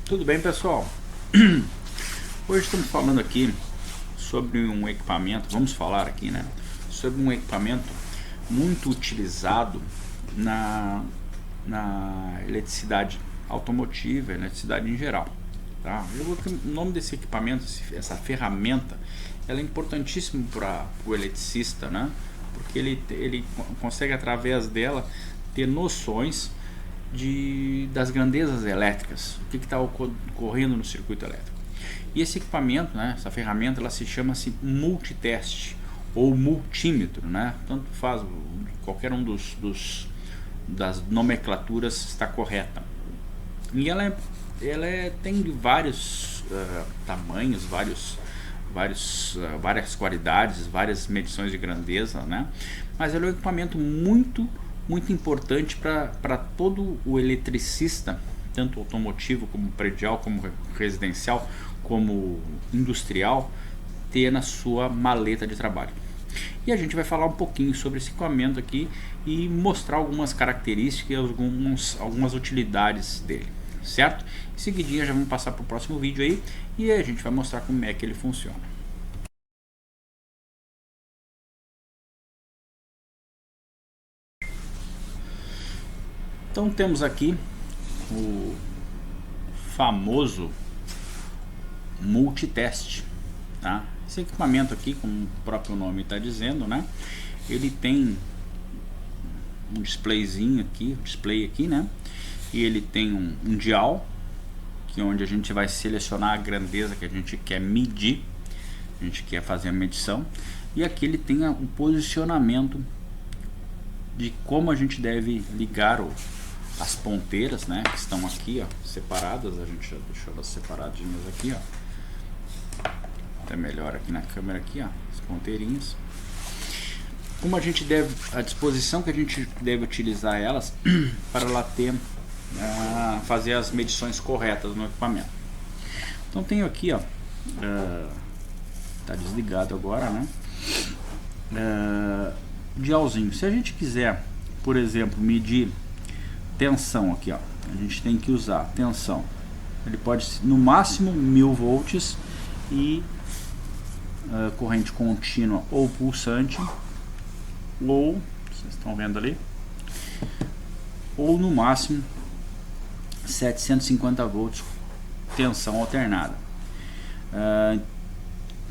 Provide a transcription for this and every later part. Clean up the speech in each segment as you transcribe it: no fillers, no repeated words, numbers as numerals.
Tudo bem, pessoal? Hoje estamos falando aqui sobre um equipamento, vamos falar aqui, né, sobre um equipamento muito utilizado na eletricidade automotiva, eletricidade em geral, tá? O nome desse equipamento, essa ferramenta, ela é importantíssima para o eletricista, né? Porque ele consegue, através dela, ter noções das grandezas elétricas, o que está ocorrendo no circuito elétrico. E esse equipamento, né, essa ferramenta, ela se chama-se multiteste ou multímetro, né? Tanto faz, qualquer um das nomenclaturas está correta. E ela tem vários tamanhos, várias qualidades, várias medições de grandeza, né? Mas ela é um equipamento muito importante para todo o eletricista, tanto automotivo como predial, como residencial, como industrial, ter na sua maleta de trabalho. E a gente vai falar um pouquinho sobre esse equipamento aqui e mostrar algumas características e algumas utilidades dele, certo? Em seguidinha já vamos passar para o próximo vídeo aí e a gente vai mostrar como é que ele funciona. Então temos aqui o famoso multiteste, tá? Esse equipamento aqui, como o próprio nome está dizendo, né? Ele tem um displayzinho aqui, né? E ele tem um dial, que é onde a gente vai selecionar a grandeza que a gente quer medir, a gente quer fazer a medição. E aqui ele tem o posicionamento de como a gente deve ligar as ponteiras, né, que estão aqui, ó, separadas. A gente já deixou elas separadinhas aqui, ó. Até melhor aqui na câmera aqui, ó, as ponteirinhas. Como a disposição que a gente deve utilizar elas para ela fazer as medições corretas no equipamento. Então tenho aqui, ó, tá desligado agora, né, dialzinho. Se a gente quiser, por exemplo, medir tensão aqui, ó, a gente tem que usar tensão. Ele pode no máximo 1000 volts e corrente contínua ou pulsante, ou vocês estão vendo ali, ou no máximo 750 volts tensão alternada.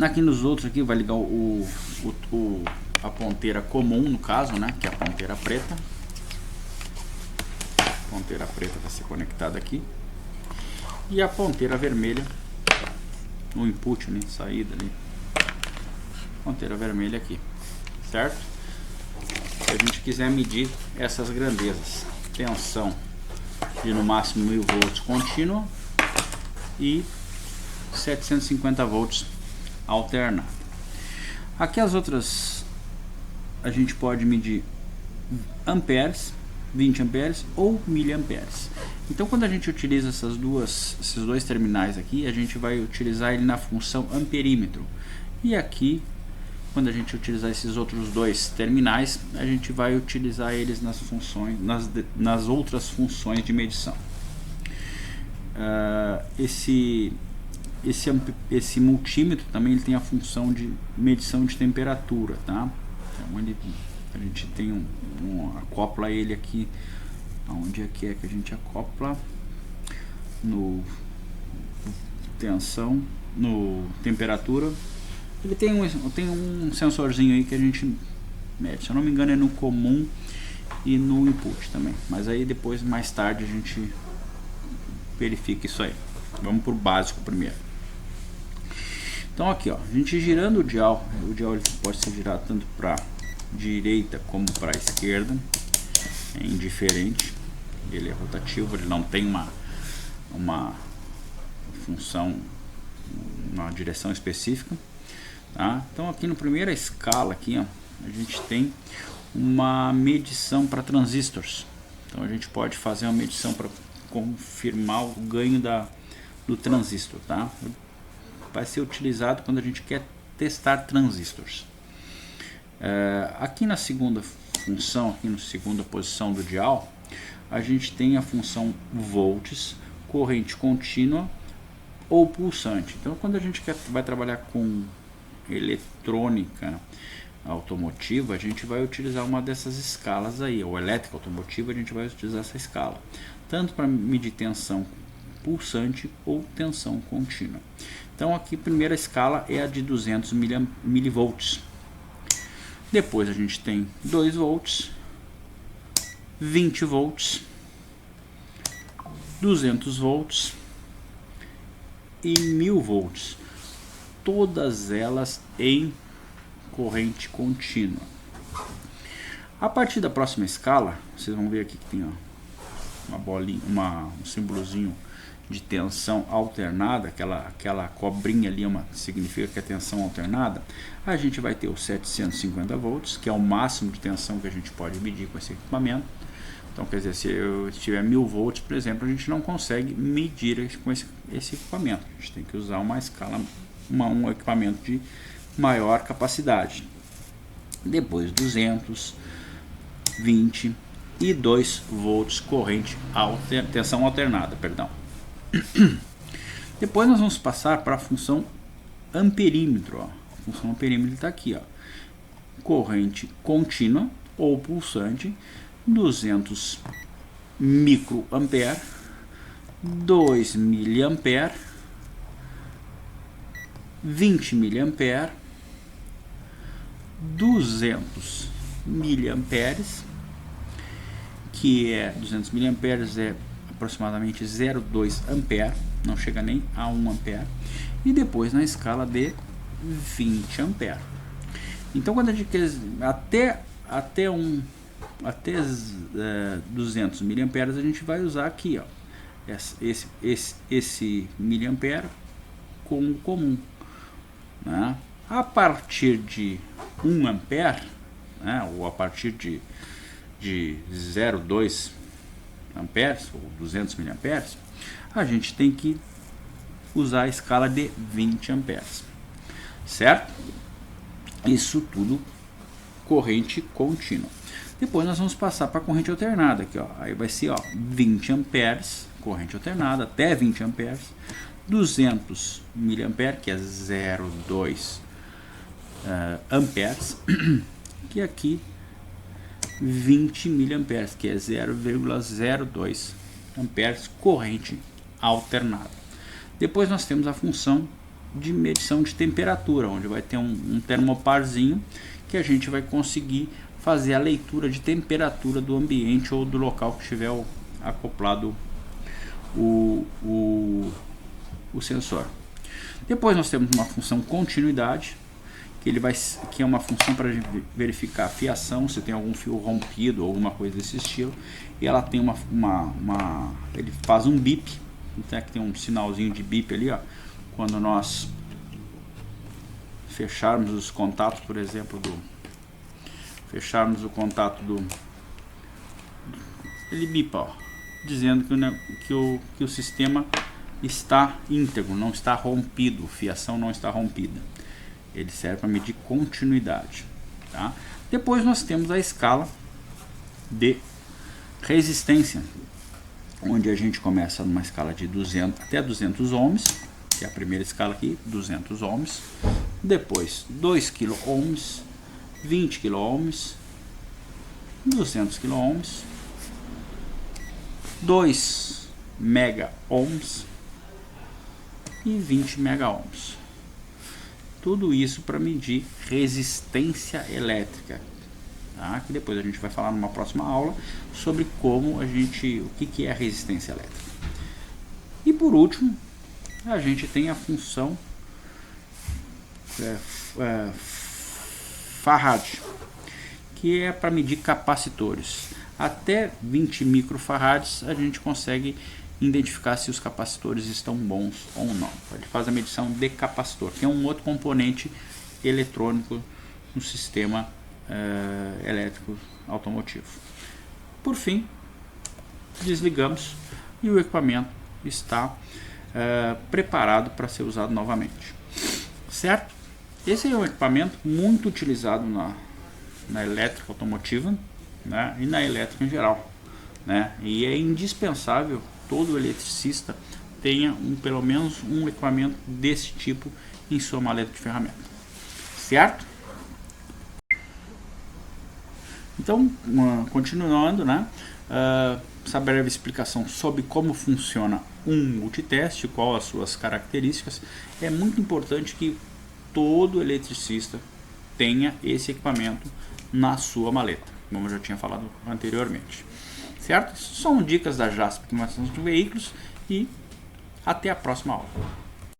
Aqui nos outros aqui vai ligar a ponteira comum, no caso, né, que é a ponteira preta. A ponteira preta vai ser conectada aqui e a ponteira vermelha no input, né, saída ali, ponteira vermelha aqui, certo? Se a gente quiser medir essas grandezas, tensão de no máximo 1000 volts contínua e 750 volts alternado. Aqui as outras a gente pode medir amperes, 20 amperes ou miliamperes. Então quando a gente utiliza esses dois terminais aqui, a gente vai utilizar ele na função amperímetro. E aqui, quando a gente utilizar esses outros dois terminais, a gente vai utilizar eles nas outras funções de medição. Esse multímetro também ele tem a função de medição de temperatura, tá? Então a gente tem acopla ele aqui, onde é que a gente acopla? No tensão, no temperatura. Ele tem um sensorzinho aí que a gente mede, se eu não me engano é no comum e no input também, mas aí depois, mais tarde, a gente verifica isso aí. Vamos pro básico primeiro. Então aqui, ó, a gente girando o dial ele pode ser girado tanto para direita como para a esquerda, é indiferente, ele é rotativo, ele não tem uma função, uma direção específica, tá? Então aqui na primeira escala aqui, ó, a gente tem uma medição para transistores. Então a gente pode fazer uma medição para confirmar o ganho do transistor, tá? vai ser utilizado quando a gente quer testar transistores. Aqui na segunda função, aqui na segunda posição do dial, a gente tem a função volts, corrente contínua ou pulsante. Então, quando a gente vai trabalhar com eletrônica automotiva, a gente vai utilizar uma dessas escalas aí, ou elétrica automotiva, a gente vai utilizar essa escala, tanto para medir tensão pulsante ou tensão contínua. Então, aqui a primeira escala é a de 200 milivolts. Depois a gente tem 2 volts, 20 volts, 200 volts e 1000 volts, todas elas em corrente contínua. A partir da próxima escala, vocês vão ver aqui que tem uma bolinha, um símbolozinho de tensão alternada, aquela cobrinha ali significa que é tensão alternada. A gente vai ter os 750 volts, que é o máximo de tensão que a gente pode medir com esse equipamento. Então, quer dizer, se eu tiver 1000 volts, por exemplo, a gente não consegue medir com esse equipamento. A gente tem que usar uma escala, um equipamento de maior capacidade. Depois 200, 20 e 2 volts corrente tensão alternada, perdão. Depois nós vamos passar para a função amperímetro. A função amperímetro está aqui, corrente contínua ou pulsante, 200 microampere, 2 miliampere, 20 miliampere, 200 miliamperes, que é 200 miliamperes é aproximadamente 0,2 ampere, não chega nem a 1 ampere, e depois na escala de 20 ampere. Então, quando a gente quer até 200 miliamperes, a gente vai usar aqui, esse miliampere como comum, né? A partir de 1 ampere, né, ou a partir de 0,2 amperes ou 200 miliamperes, a gente tem que usar a escala de 20 amperes, certo? Isso tudo corrente contínua. Depois nós vamos passar para a corrente alternada aqui, aí vai ser 20 amperes, corrente alternada até 20 amperes, 200 miliamperes, que é 0,2 amperes, que aqui 20 miliamperes, que é 0,02 amperes, corrente alternada. Depois nós temos a função de medição de temperatura, onde vai ter um termoparzinho que a gente vai conseguir fazer a leitura de temperatura do ambiente ou do local que estiver acoplado o sensor. Depois nós temos uma função continuidade, que é uma função para verificar a fiação, se tem algum fio rompido ou alguma coisa desse estilo, e ela tem ele faz um bip, então aqui tem um sinalzinho de bip ali, quando nós fecharmos os contatos, por exemplo, fecharmos o contato ele bipa, dizendo que o sistema está íntegro, não está rompido, fiação não está rompida. Ele serve para medir continuidade, tá? Depois nós temos a escala de resistência, onde a gente começa numa escala de 200 até 200 ohms, que é a primeira escala aqui, 200 ohms. Depois 2 kilo ohms, 20 kilo ohms, 200 kilo ohms, 2 mega ohms e 20 mega ohms. Tudo isso para medir resistência elétrica, tá? Que depois a gente vai falar numa próxima aula sobre o que é a resistência elétrica. E por último, a gente tem a função Farad, que é para medir capacitores. Até 20 microfarads a gente consegue identificar se os capacitores estão bons ou não. Ele faz a medição de capacitor, que é um outro componente eletrônico no sistema elétrico automotivo. Por fim, desligamos e o equipamento está preparado para ser usado novamente. certo? Esse é um equipamento muito utilizado na elétrica automotiva, né, e na elétrica em geral, né, e é indispensável todo eletricista tenha pelo menos um equipamento desse tipo em sua maleta de ferramenta, certo? Então, continuando, né, essa breve explicação sobre como funciona um multiteste, qual as suas características, é muito importante que todo eletricista tenha esse equipamento na sua maleta, como eu já tinha falado anteriormente, certo? São dicas da JASP Climatismo de Veículos e até a próxima aula.